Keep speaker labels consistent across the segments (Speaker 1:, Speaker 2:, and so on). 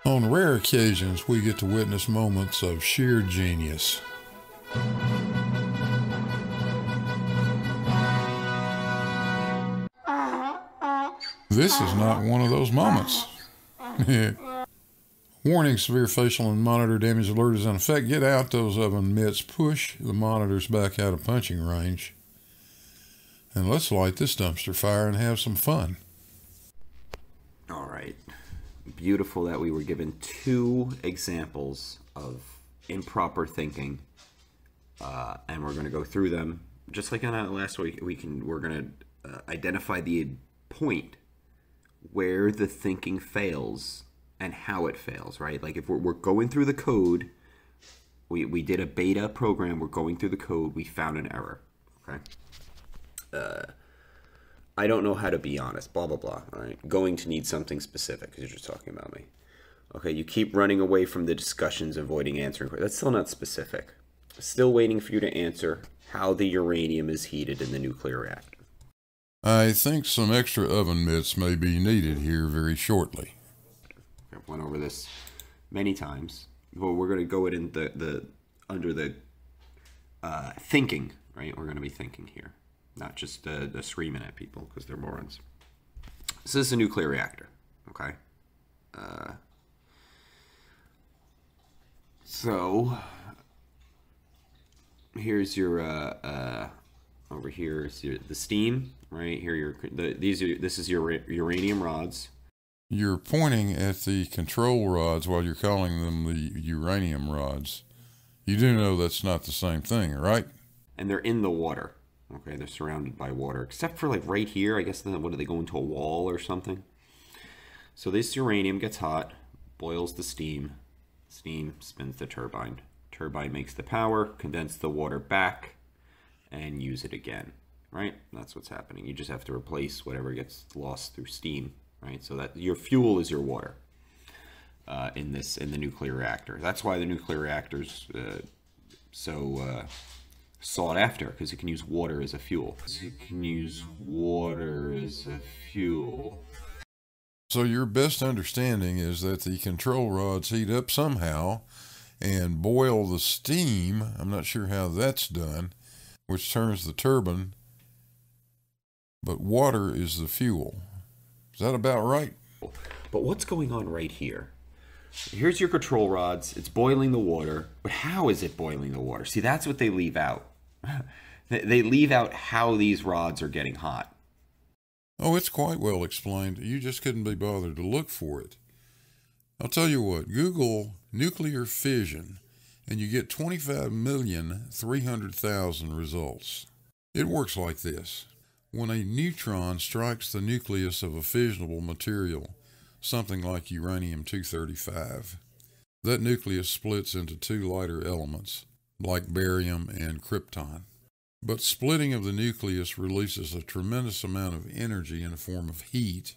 Speaker 1: On rare occasions, we get to witness moments of sheer genius. This is not one of those moments. Warning, severe facial and monitor damage alert is in effect. Get out those oven mitts. Push the monitors back out of punching range. And let's light this dumpster fire and have some fun.
Speaker 2: All right. Beautiful that we were given 2 examples of improper thinking. And we're going to go through them. Just like on last week, we're going to identify the point where the thinking fails and how it fails, right? Like if we're going through the code, we did a beta program, we're going through the code, we found an error, okay? I don't know how to be honest, blah, blah, blah, all right? Going to need something specific because you're just talking about me. Okay, you keep running away from the discussions, avoiding answering. That's still not specific. Still waiting for you to answer how the uranium is heated in the nuclear reactor.
Speaker 1: I think some extra oven mitts may be needed here very shortly.
Speaker 2: I've went over this many times. Well, we're going to go in under the thinking, right? We're going to be thinking here, not just screaming at people because they're morons. So this is a nuclear reactor, okay? So here's your over here is the steam, right? Here this is your uranium rods.
Speaker 1: You're pointing at the control rods while you're calling them the uranium rods. You do know that's not the same thing, right?
Speaker 2: And they're in the water. Okay, they're surrounded by water, except for like right here. I guess what do they go into a wall or something? So this uranium gets hot, boils the steam. Steam spins the turbine. Turbine makes the power, condense the water back, and use it again, right? That's what's happening. You just have to replace whatever gets lost through steam, right? So that your fuel is your water in the nuclear reactor. That's why the nuclear reactor's so sought after, because it can use water as a fuel. It can use water as a fuel.
Speaker 1: So your best understanding is that the control rods heat up somehow and boil the steam. I'm not sure how that's done, which turns the turbine, but water is the fuel. Is that about right?
Speaker 2: But what's going on right here? Here's your control rods. It's boiling the water, but how is it boiling the water? See, that's what they leave out. They leave out how these rods are getting hot.
Speaker 1: Oh, it's quite well explained. You just couldn't be bothered to look for it. I'll tell you what, Google nuclear fission and you get 25,300,000 results. It works like this. When a neutron strikes the nucleus of a fissionable material, something like uranium-235, that nucleus splits into 2 lighter elements, like barium and krypton. But splitting of the nucleus releases a tremendous amount of energy in the form of heat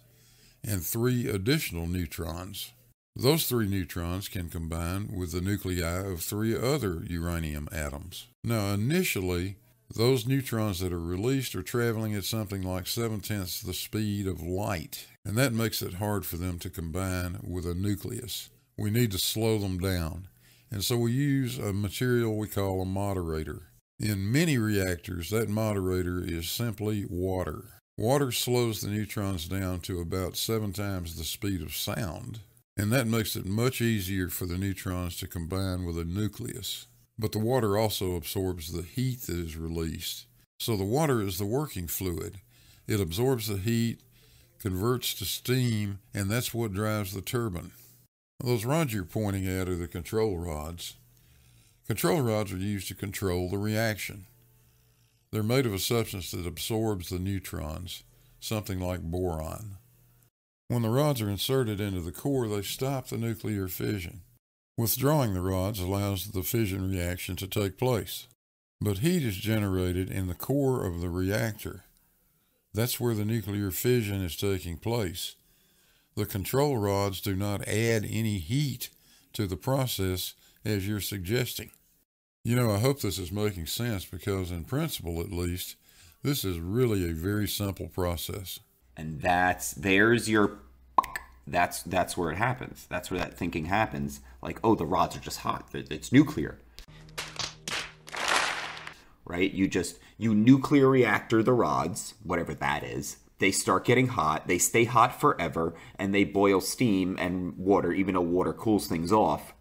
Speaker 1: and 3 additional neutrons. Those 3 neutrons can combine with the nuclei of 3 other uranium atoms. Now, initially, those neutrons that are released are traveling at something like 7/10 the speed of light, and that makes it hard for them to combine with a nucleus. We need to slow them down, and so we use a material we call a moderator. In many reactors, that moderator is simply water. Water slows the neutrons down to about 7 times the speed of sound, and that makes it much easier for the neutrons to combine with a nucleus. But the water also absorbs the heat that is released. So the water is the working fluid. It absorbs the heat, converts to steam, and that's what drives the turbine. Those rods you're pointing at are the control rods. Control rods are used to control the reaction. They're made of a substance that absorbs the neutrons, something like boron. When the rods are inserted into the core, they stop the nuclear fission. Withdrawing the rods allows the fission reaction to take place. But heat is generated in the core of the reactor. That's where the nuclear fission is taking place. The control rods do not add any heat to the process as you're suggesting. You know, I hope this is making sense because in principle, at least, this is really a very simple process.
Speaker 2: And there's your That's where it happens. That's where that thinking happens. Like, oh, the rods are just hot. It's nuclear. Right? You nuclear reactor the rods, whatever that is. They start getting hot. They stay hot forever, and they boil steam and water, even though water cools things off.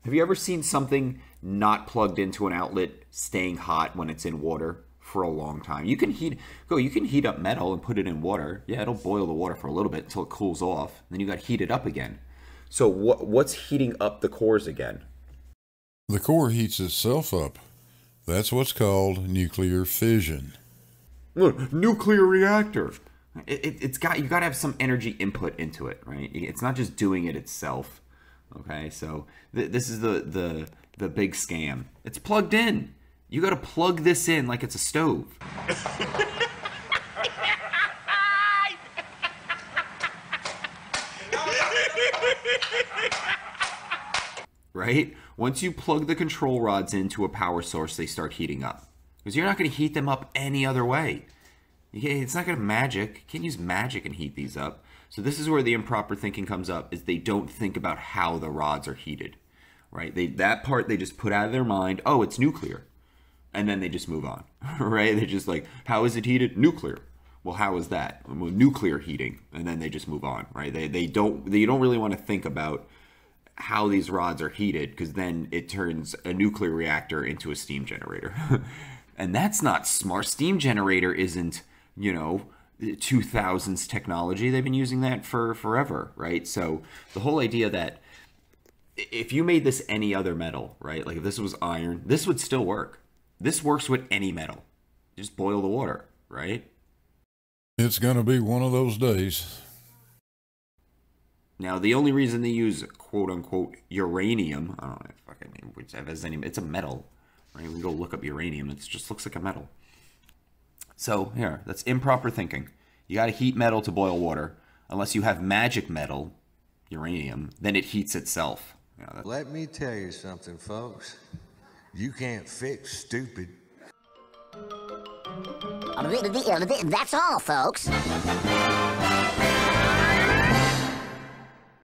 Speaker 2: Have you ever seen something not plugged into an outlet staying hot when it's in water for a long time? You can heat up metal and put it in water. Yeah, it'll boil the water for a little bit until it cools off. Then you got to heat it up again. So what's heating up the cores again?
Speaker 1: The core heats itself up. That's what's called nuclear fission.
Speaker 2: Look, nuclear reactor. You got to have some energy input into it, right? It's not just doing it itself. Okay, so this is the big scam. It's plugged in. You got to plug this in like it's a stove. Right? Once you plug the control rods into a power source, they start heating up. Because you're not going to heat them up any other way. It's not going to magic. You can't use magic and heat these up. So this is where the improper thinking comes up, is they don't think about how the rods are heated. Right? That part they just put out of their mind. Oh, it's nuclear. And then they just move on. Right? They're just like, how is it heated? Nuclear. Well, how is that? Well, nuclear heating. And then they just move on. Right? You don't really want to think about how these rods are heated, because then it turns a nuclear reactor into a steam generator. And that's not smart. Steam generator isn't, 2000s technology. They've been using that for forever, right? So the whole idea that if you made this any other metal, right? Like if this was iron, this would still work. This works with any metal. Just boil the water, right?
Speaker 1: It's going to be one of those days.
Speaker 2: Now, the only reason they use quote-unquote uranium, I don't know if it has any, it's a metal, right? We can go look up uranium. It just looks like a metal. So, here, that's improper thinking. You got to heat metal to boil water. Unless you have magic metal, uranium, then it heats itself.
Speaker 3: Let me tell you something, folks. You can't fix stupid.
Speaker 4: That's all, folks.